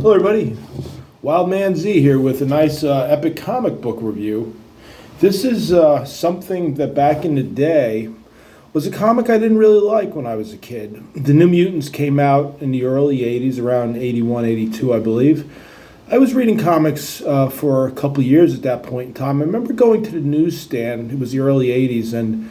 Hello, everybody. Wild Man Z here with a nice epic comic book review. This is something that back in the day was a comic I didn't really like when I was a kid. The New Mutants came out in the early 80s, around 81, 82, I believe. I was reading comics for a couple of years at that point in time. I remember going to the newsstand, it was the early 80s, and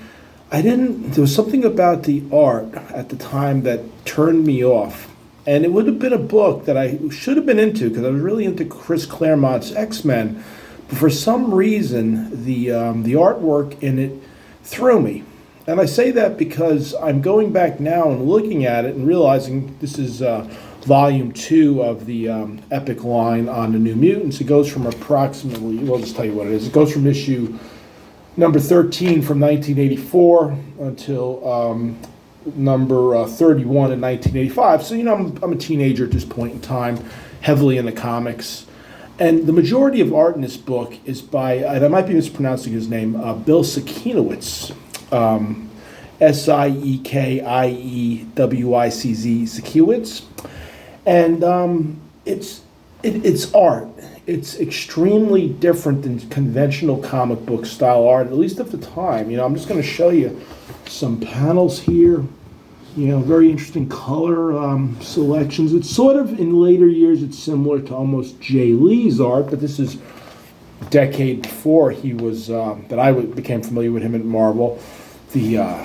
there was something about the art at the time that turned me off. And it would have been a book that I should have been into because I was really into Chris Claremont's X-Men. But for some reason, the artwork in it threw me. And I say that because I'm going back now and looking at it and realizing this is volume 2 of the epic line on the New Mutants. It goes from approximately, we'll just tell you what it is. It goes from issue number 13 from 1984 until number 31 in 1985. So, I'm a teenager at this point in time, heavily into comics. And the majority of art in this book is by, and I might be mispronouncing his name, Bill Siekiewicz. Siekiewicz, Siekiewicz. And it's art. It's extremely different than conventional comic book style art, at least at the time. I'm just going to show you some panels here. Very interesting color selections. It's sort of, in later years, it's similar to almost Jay Lee's art, but this is a decade before he was, that I became familiar with him at Marvel. The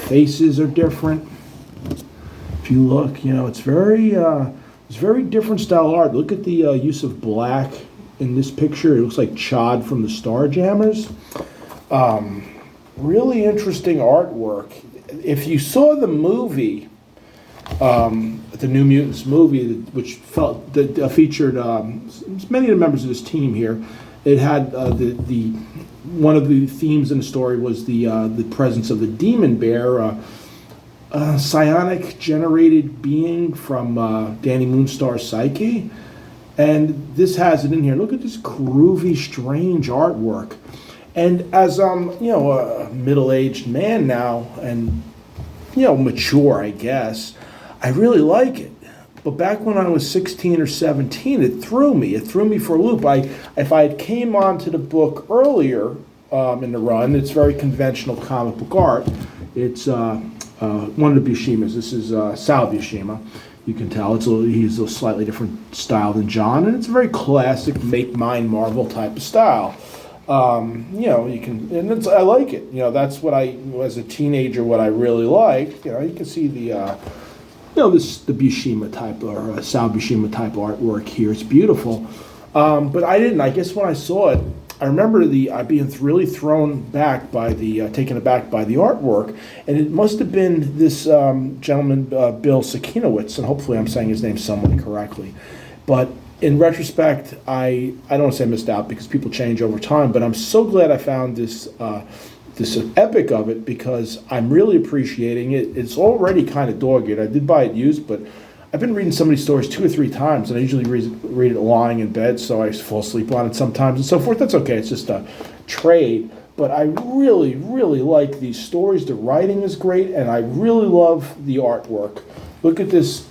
faces are different. If you look, it's very different style art. Look at the use of black in this picture. It looks like Chad from the Starjammers. Really interesting artwork. If you saw the movie, the New Mutants movie, which featured many of the members of this team here, it had the one of the themes in the story was the presence of the Demon Bear, a psionic generated being from Danny Moonstar's psyche, and this has it in here. Look at this groovy, strange artwork. And as a middle-aged man now, and mature, I guess, I really like it. But back when I was 16 or 17, it threw me. It threw me for a loop. If I had came onto the book earlier in the run, it's very conventional comic book art. It's one of the Buscemi's. This is Sal Buscema. You can tell he's a slightly different style than John, and it's a very classic make mine Marvel type of style. You can, and I like it. That's what as a teenager, what I really liked. You can see the the Buscema type or Sal Buscema type artwork here. It's beautiful. But I didn't. I guess when I saw it, I remember being really taken aback by the artwork, and it must have been this gentleman, Bill Siekiewicz, and hopefully I'm saying his name somewhat correctly. But in retrospect, I don't want to say I missed out because people change over time, but I'm so glad I found this epic of it because I'm really appreciating it. It's already kind of dogged. I did buy it used, but I've been reading some of these stories 2 or 3 times, and I usually read it lying in bed, so I fall asleep on it sometimes and so forth. That's okay. It's just a trade. But I really, really like these stories. The writing is great, and I really love the artwork. Look at this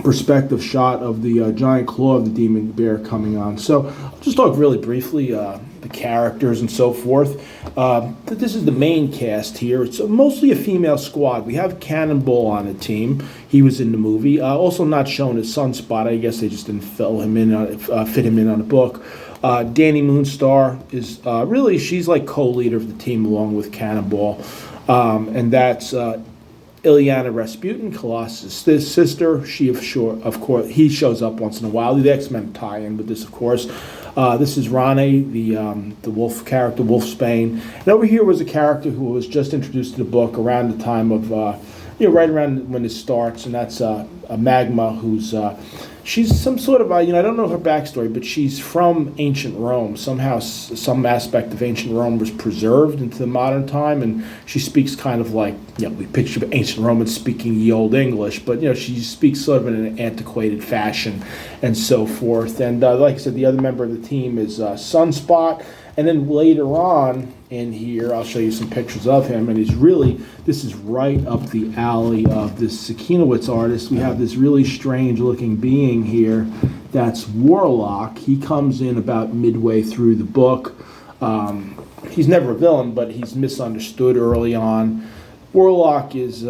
perspective shot of the giant claw of the Demon Bear coming on. So I'll just talk really briefly the characters and so forth. This is the main cast here. It's mostly a female squad. We have Cannonball on the team. He was in the movie. Also not shown as Sunspot. I guess they just didn't fit him in on the book. Danny Moonstar is she's like co-leader of the team along with Cannonball. And that's Illyana Rasputin, Colossus' sister. Of course, he shows up once in a while. The X-Men tie in with this, of course. This is Rane, the wolf character, Wolfsbane. And over here was a character who was just introduced to the book around the time of, right around when it starts, and that's a Magma, who's she's some sort of, I don't know her backstory, but she's from ancient Rome. Somehow, some aspect of ancient Rome was preserved into the modern time, and she speaks kind of like, we picture ancient Romans speaking ye old English, but, she speaks sort of in an antiquated fashion and so forth. And like I said, the other member of the team is Sunspot, And then later on in here, I'll show you some pictures of him, and this is right up the alley of this Sakinowitz artist. We have this really strange looking being here that's Warlock. He comes in about midway through the book. He's never a villain, but he's misunderstood early on. Warlock is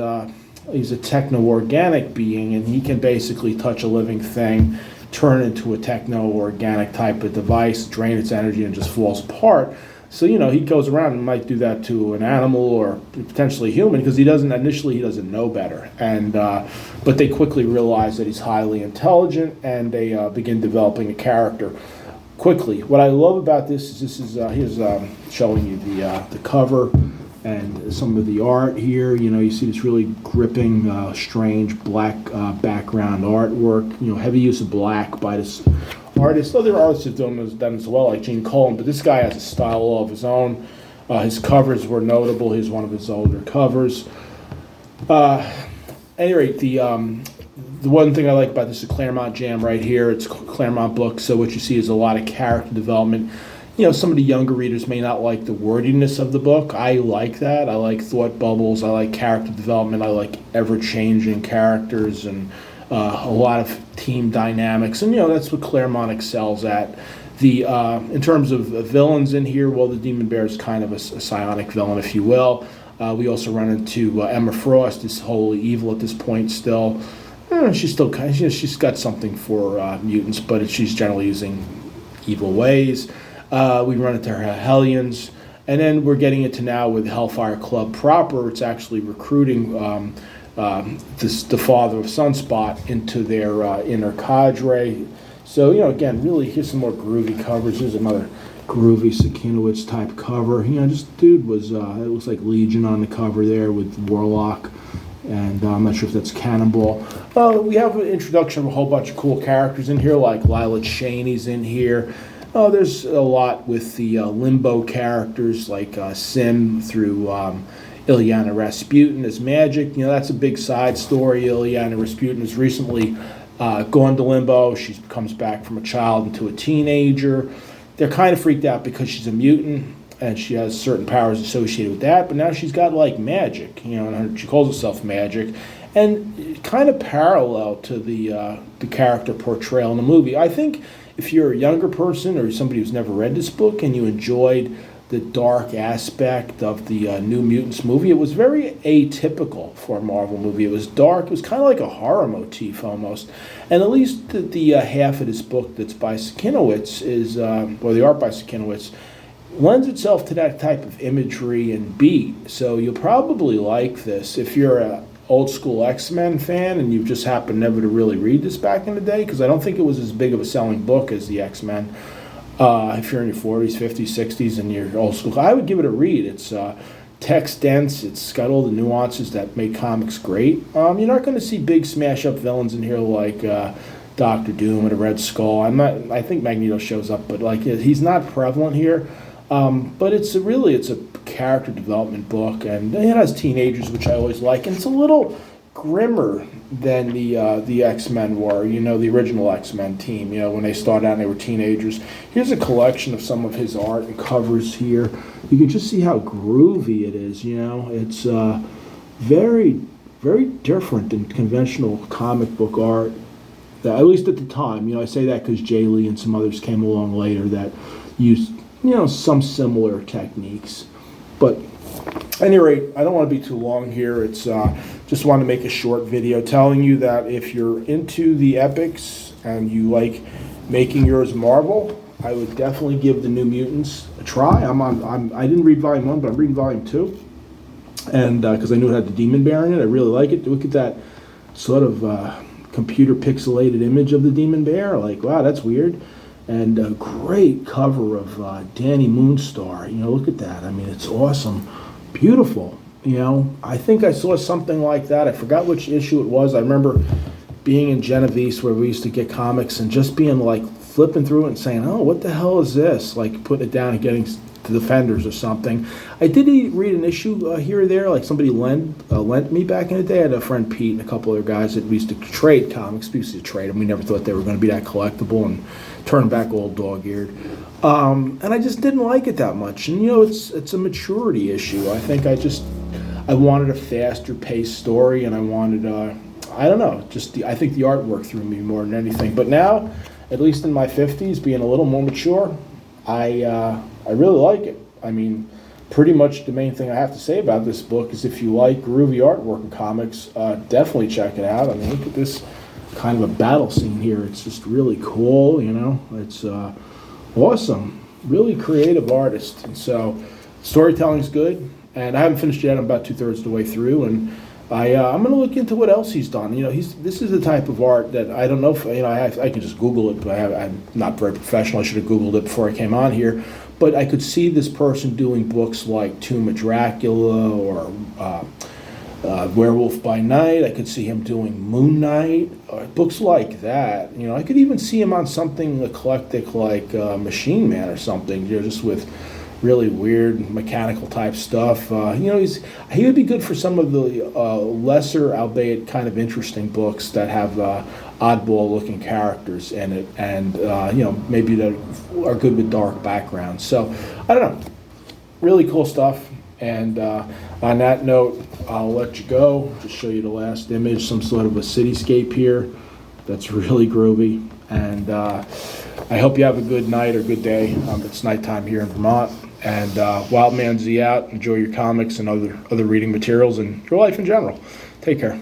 he's a techno-organic being, and he can basically touch a living thing, turn it into a techno-organic type of device, drain its energy, and just falls apart. So, he goes around and might do that to an animal or potentially human, because he doesn't know better. And but they quickly realize that he's highly intelligent, and they begin developing a character quickly. What I love about this is here's showing you the cover and some of the art here. You see this really gripping, strange black background artwork. Heavy use of black by this artist. Other artists have done as well, like Gene Colan, but this guy has a style all of his own. His covers were notable. Here's one of his older covers. At any rate, the one thing I like about this is Claremont Jam right here. It's a Claremont book, so what you see is a lot of character development. Some of the younger readers may not like the wordiness of the book. I like that. I like thought bubbles. I like character development. I like ever-changing characters and a lot of team dynamics. And, that's what Claremont excels at. In terms of villains in here, well, the Demon Bear is kind of a psionic villain, if you will. We also run into Emma Frost, is wholly evil at this point still. She's still she's got something for mutants, but she's generally using evil ways. We run into her Hellions, and then we're getting into now with Hellfire Club proper. It's actually recruiting the father of Sunspot into their inner cadre. So, again, really, here's some more groovy covers. Here's another groovy Sakinowitz type cover. This dude was, it looks like Legion on the cover there with Warlock. And I'm not sure if that's Cannonball. We have an introduction of a whole bunch of cool characters in here, like Lila Cheney's in here. There's a lot with the Limbo characters, like Sim through Ilyana Rasputin as Magic. That's a big side story. Ilyana Rasputin has recently gone to Limbo. She comes back from a child into a teenager. They're kind of freaked out because she's a mutant, and she has certain powers associated with that, but now she's got like magic, and she calls herself Magic, and kind of parallel to the character portrayal in the movie. I think if you're a younger person or somebody who's never read this book and you enjoyed the dark aspect of the New Mutants movie, it was very atypical for a Marvel movie. It was dark. It was kind of like a horror motif almost. And at least the half of this book that's by Sakinowitz is, or the art by Sakinowitz, lends itself to that type of imagery and beat. So you'll probably like this if you're a old school X-Men fan and you've just happened never to really read this back in the day, because I don't think it was as big of a selling book as the X-Men. If you're in your 40s, 50s, 60s and you're old school, I would give it a read. It's text dense. It's got all the nuances that make comics great. You're not going to see big smash up villains in here like Doctor Doom and a Red Skull. I think Magneto shows up, but he's not prevalent here. But it's a character development book, and it has teenagers, which I always like, and it's a little grimmer than the X-Men were, the original X-Men team, when they started out and they were teenagers. Here's a collection of some of his art and covers here. You can just see how groovy it is, It's very, very different than conventional comic book art, at least at the time. I say that because Jay Lee and some others came along later that used some similar techniques. But at any rate, I don't want to be too long here. It's just want to make a short video telling you that if you're into the epics and you like making yours Marvel, I would definitely give the New Mutants a try. I didn't read Volume 1, but I'm reading Volume 2. And because I knew it had the Demon Bear in it, I really like it. Look at that sort of computer pixelated image of the Demon Bear. Wow, that's weird. And a great cover of Danny Moonstar. Look at that. It's awesome. Beautiful. I think I saw something like that. I forgot which issue it was. I remember being in Genovese where we used to get comics and just being flipping through it and saying, "Oh, what the hell is this?" Like putting it down and getting to Defenders or something. I did read an issue here or there, like somebody lent me back in the day. I had a friend Pete and a couple other guys that we used to trade comics. We used to trade them. We never thought they were going to be that collectible and turn back old dog-eared. And I just didn't like it that much. And it's a maturity issue. I think I wanted a faster paced story, and I wanted I don't know, I think the artwork threw me more than anything. But now, at least in my 50s, being a little more mature, I really like it. I mean, pretty much the main thing I have to say about this book is if you like groovy artwork in comics, definitely check it out. I mean, look at this kind of a battle scene here. It's just really cool, It's awesome. Really creative artist. And so, storytelling's good. And I haven't finished yet. I'm about 2/3 of the way through, and I'm going to look into what else he's done. This is the type of art that I don't know if I can just Google it, but I'm not very professional. I should have Googled it before I came on here. But I could see this person doing books like Tomb of Dracula or Werewolf by Night. I could see him doing Moon Knight, or books like that. I could even see him on something eclectic like Machine Man or something. Just with really weird mechanical type stuff. He would be good for some of the lesser, albeit kind of interesting books that have oddball looking characters in it, and maybe that are good with dark backgrounds. So I don't know, really cool stuff. And on that note, I'll let you go. Just show you the last image, some sort of a cityscape here that's really groovy. And I hope you have a good night or good day. It's nighttime here in Vermont. And Wildman Z out. Enjoy your comics and other reading materials and your life in general. Take care.